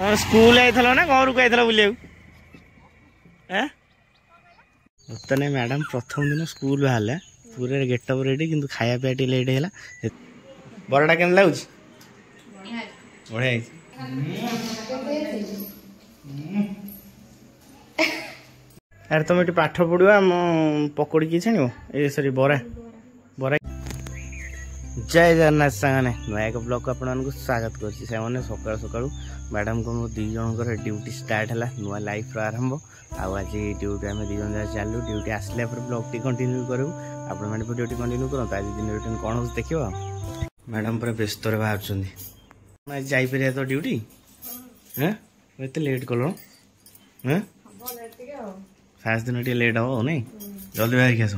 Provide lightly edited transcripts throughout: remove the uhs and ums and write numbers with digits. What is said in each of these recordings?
School आइथलो ना घर को आइथलो बुलिया बर्तने मैडम प्रथम दिन स्कूल बाहर पूरे गेटअप रेडी किंतु खाया पिया टे लेट है बरटा केम लगुच बढ़िया यार तुम ये पाठ पढ़ुआ पकड़ी की छाण ए सॉरी बरा बरा जय जगन्नाथ सांगने नुआ एक ब्लॉग को आपको स्वागत करछि से सकाळ सकाळ मैडम को दी जनकर ड्यूटी स्टार्ट है नुआ लाइफ आरंभ आज ड्यूटी आम दी जन चलू ड्यूटी आसला ब्लॉग टी कंटिन्यू करूँ आपण ड्यूटी कंटिन्यू करते आज दिन रुटीन कौन हो देख मैडम पूरा व्यस्त बाहर जापर तो ड्यूटी हाँ एत लेट कल हाँ फास्ट दिन टे लेट हम नहीं जल्दी बाहर की आस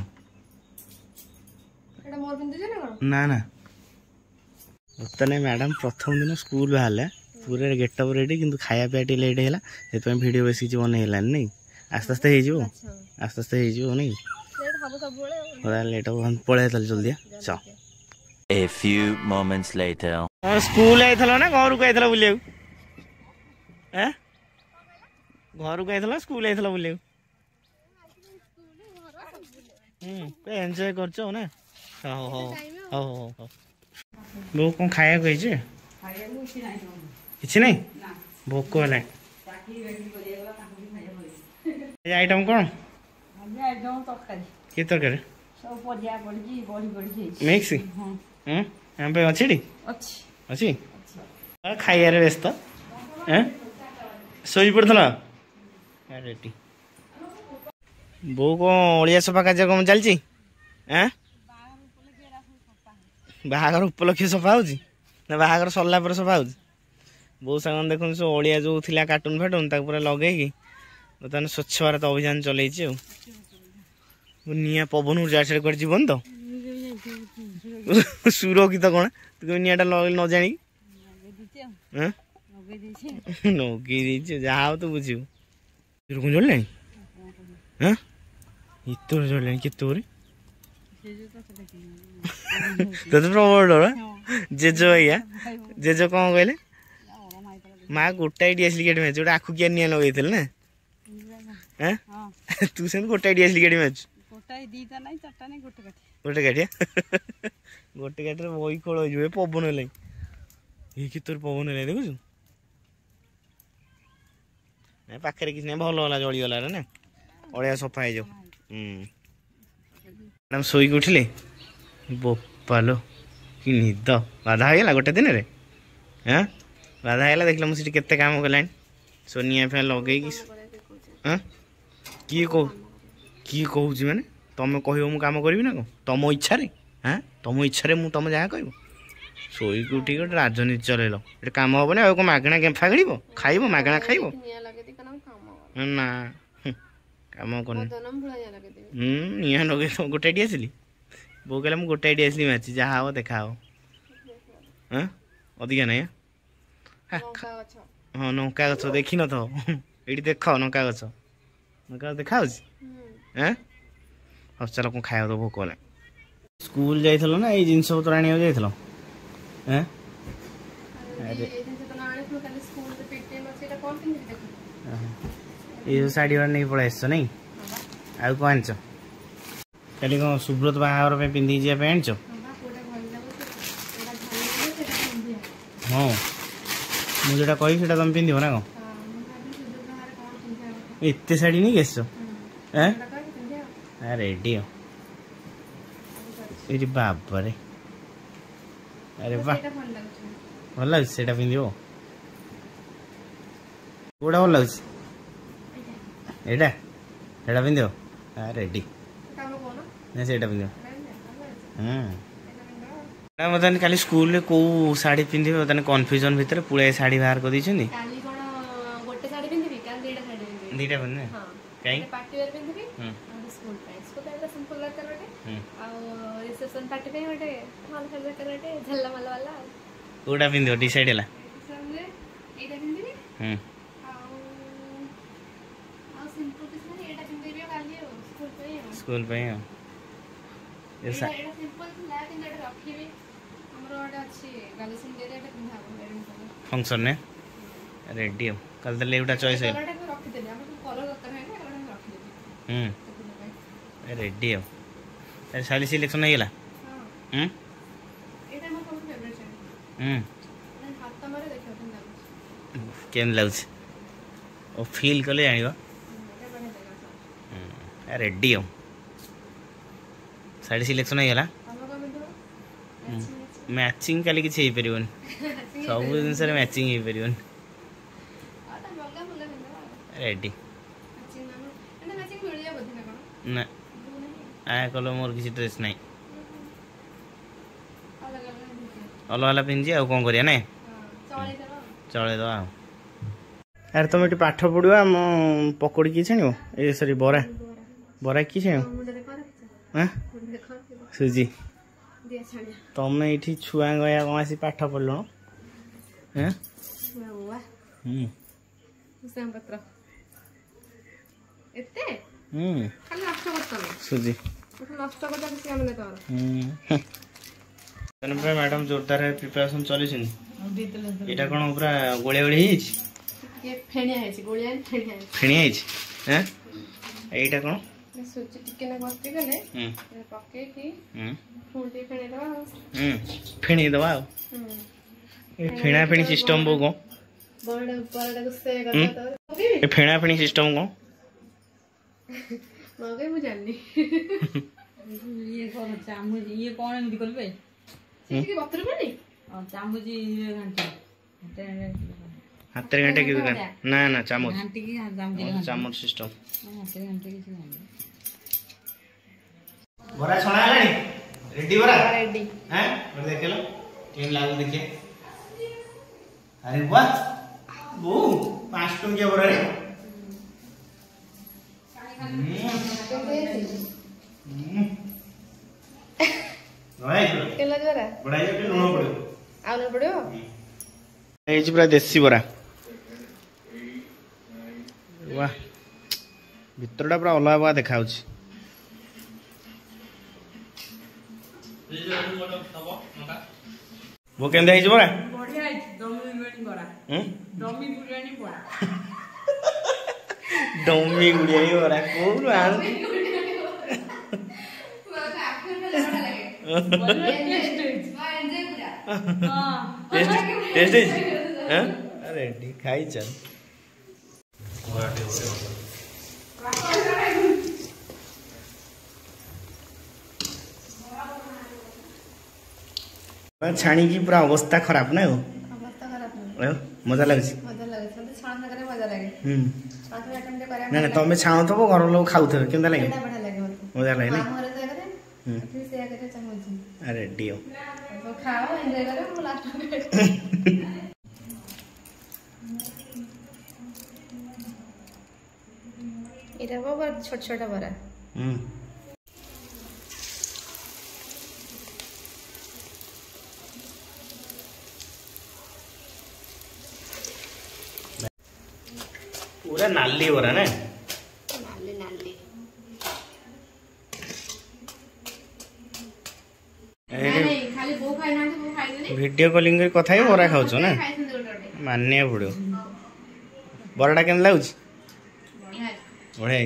ना ना बर्तने मैडम प्रथम दिन स्कूल बाहर पूरे गेटअप रेडी किंतु खाया पिया टे लेट है से वीडियो बेस किसी बनई नहीं आस्ते आस्ते हो आस्ते आस्ते हो नहीं लेट हम पड़े जल्दी चल A few moments later. School आइथलो ना घर को आइथलो बुलिया घर को आइथलो स्कूल आइथलो बुलिया एंजॉय करछो ना हो हो हो हो बो कोन खाया कहिजे किछि नहीं भोक होला ये आइटम कोन आइटम तरकारी के तरकारी सब पडिया पडजी बड़ी बड़ी मिक्स यहाँ पे अच्छी अच्छी खाइबार व्यस्त शोई पड़ता रेडी बो कौन ओडिया सफा कार्य कम चलती बाहागर उपलक्ष्य सफा हो बाहागर सरला पर सफा हो बो सांग देखुन सब ओडिया जो थिला कार्टून फाटून पूरा लगे बर्तमान स्वच्छ भारत अभियान चल निया पवन ऊर्जा कट जीवन तो सुरक्षित कौन तुम निटा न जानी नगे जहाँ तो बुझे जल्दी हाँ इतर जल्दी कितने तो प्रबल डर जेज भैया जेज कौन कहले माँ गोटाए डीएसएल मैच गोटे आखु किया निया लगे ना तू से गोटाए डीएसएल मैच गोटे गाठिया गोटे गाठी बही खोल हो पवन है ये तोर पवन है देखु पाखे किसी ना भल है जलीगला ना अड़िया सफा हो मैडम शोक उठिले बोपालो कि निद बाधा होगा गोटे दिन में हाँ बाधा है देख मुझे केते काम कलानी सोनिया फैन लगे हाँ किए कहूँ मैंने तुम कह कम करी ना कौन तुम इच्छा हाँ तुम इच्छा तुम जहाँ कह शोक उठिक गोटे राजनीति चल कम हेनी आ मगणा गेंफा गिड़ खाइब मगणा खाइब ना कम कर निआ लगे गोटे आसली बो कहला मुझे गोटे आसली मैच जहाँ हम देखा हाँ अधिका ना हाँ लंका गच देखी न तो ये देख लंका गच लंका देखा हाँ हाँ चलो कौन खाया तो भोक है स्कूल जाइथलो ना ये जिनस पत्र आने जाइथलो हैं ये साड़ी वाला नहीं पड़ा आस नहीं आउ कौन आनच कल कौन सुब्रत बाहर पिंधि जाए आनच हाँ मुझे कही तुम पिंध ना कौन एत शाड़ी नहीं आस रेडी ये बाबा रे अरे वाह भल लगे से पिंध कौटा भल लगे यहाँ पिंध रेडी ना से पिंध बर्तमान खाली स्कूल कौ शाढ़ी पिंधे बर्तमान कन्फ्यूजन भितर पुरा शाढ़ी बाहर कर दीटा पिंधे कहीं कौटा पिंध डिसाइड है स्कूल फंक्शन ने रेडी हो कल देले एटा चॉइस है रेडी हो तार साली सिलेक्शन हेला केम लाउछ ओ फील कले जानिबा रेडी हो साड़ी सिलेक्शन हेला मैचिंग काली किसी हो पारिबन सब जिनस मैचिंग हो पारिबन रेडी ना आया कल मोर किसी ड्रेस नहीं अलग अलग पिंजी आ कौन करिया ना चले दवा यार तुम ये पाठ पढ़ुआ पकोड़ी कि छाण ए सॉरी बरा बरा कि छाण सुजी तुम ये छुआ गया कौन आसी पाठ पढ़ल सुजी मैडम जोरदार प्रिपरेशन चली यहाँ कौन पूरा गोलिया गोली फेणिया यहाँ कौन फेणी दवा फेणा फेणी सिस्टम बो कौन फेणा फेणी सिस्टम कौन ये कौन चामच ये कौन एमती करबे सेठी बतर बनी चामच घंटा हाथ रे घंटा की ना ना चामच घंटी की चामच सिस्टम हाथ रे घंटे की बरा छणा आलानी रेडी बरा रेडी हैं और देख लो केम लागो देखिए अरे वाह वो 5 टंकिया बरा रे पूरा देसी बरा वाह भितरटा पूरा अलग अलग देखा वो केंदा है बरा बढ़िया है डमी बिरयानी बरा डमी बिरयानी बरा डमी बिरयानी बरा कोन आन टेस्ट अरे खाई चल छाणी की पूरा अवस्था खराब ना हो मजा लगे ना ना तुम छाऊ थो घर लोग खाऊ थे के लगे मजा लगे ना अरे डियो खाओ एंजॉय करो लास्ट में इधर वो छोटा छोटा बड़ा पूरा नाली हो रहा ना नाली नाली खाली वो खाई ना वो खाई दे वीडियो कॉलिंग कर कथा ही बरा खाउछ ना मानने पड़ो बराटा केन लाउछ बढ़िया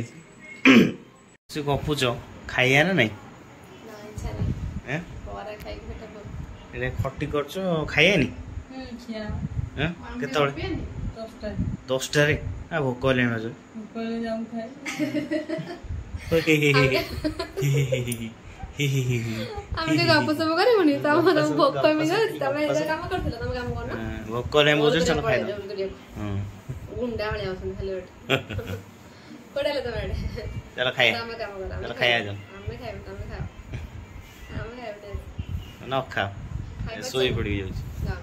से गपुच खाइया ना नहीं हैं बरा खाई के बेटा रे खट्टी करछ खाइया नी खिया हैं केतोल 10टा रे आ भोक ले ना जो कोले जाऊं खाए हमके गप सब करे मनी त हम भोक कमी गयो तमे ए काम करथिल तमे काम करना भोक ले बोझ चल खाइ हां गुंडा वाले आउसन खाली कोडेले तमे चल खाइ तमे काम कर चल खाइया जा हमें खाइ तमे खाओ हमें खाइ न खा सोई पड़ी जाउ जाओ